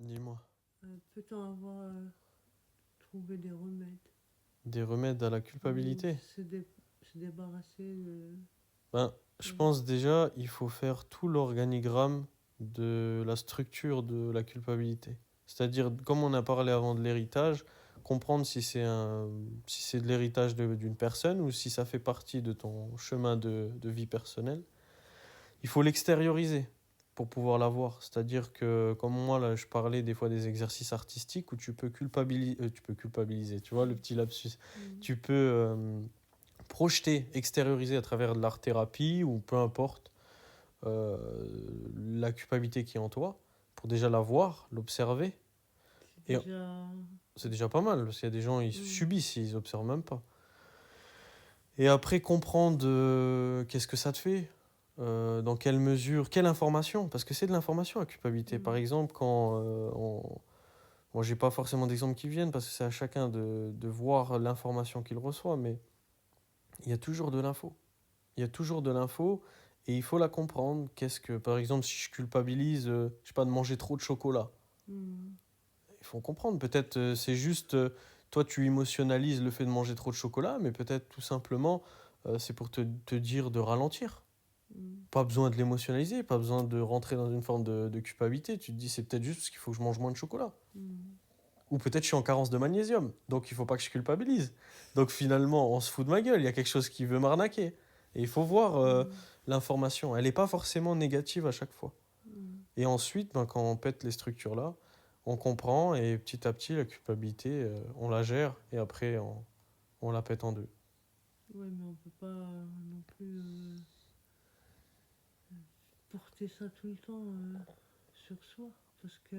Dis-moi. Peut-on avoir trouvé des remèdes Des remèdes à la pour culpabilité? se débarrasser de... Ben, je Ouais. pense déjà, il faut faire tout l'organigramme de la structure de la culpabilité. C'est-à-dire, comme on a parlé avant de l'héritage, comprendre si c'est de l'héritage d'une personne ou si ça fait partie de ton chemin de vie personnelle. Il faut l'extérioriser pour pouvoir l'avoir. C'est-à-dire que, comme moi, là, je parlais des fois des exercices artistiques où tu peux culpabiliser, tu vois, le petit lapsus. Mm. Tu peux projeter, extérioriser à travers de l'art-thérapie ou peu importe euh, la culpabilité qui est en toi pour déjà la voir, l'observer. C'est Et déjà... c'est déjà pas mal parce qu'il y a des gens, ils Mm. subissent, ils observent même pas. Et après, comprendre qu'est-ce que ça te fait, dans quelle mesure, quelle information, parce que c'est de l'information la culpabilité. Par Mm. exemple, quand moi j'ai pas forcément d'exemples qui viennent parce que c'est à chacun de voir l'information qu'il reçoit, mais il y a toujours de l'info. Il y a toujours de l'info et il faut la comprendre. Qu'est-ce que, par exemple, si je culpabilise, je sais pas, de manger trop de chocolat, Mm. il faut comprendre. Peut-être c'est juste, toi tu émotionnalises le fait de manger trop de chocolat, mais peut-être tout simplement c'est pour te dire de ralentir. Mm. Pas besoin de l'émotionnaliser, pas besoin de rentrer dans une forme de culpabilité. Tu te dis c'est peut-être juste parce qu'il faut que je mange moins de chocolat. Mm. Ou peut-être je suis en carence de magnésium, donc il faut pas que je culpabilise. Donc finalement, on se fout de ma gueule, il y a quelque chose qui veut m'arnaquer. Et il faut voir Mm. l'information. Elle n'est pas forcément négative à chaque fois. Mm. Et ensuite, ben, quand on pète les structures là, on comprend et petit à petit, la culpabilité, on la gère et après, on la pète en deux. Ouais, mais on peut pas non plus porter ça tout le temps sur soi. Parce que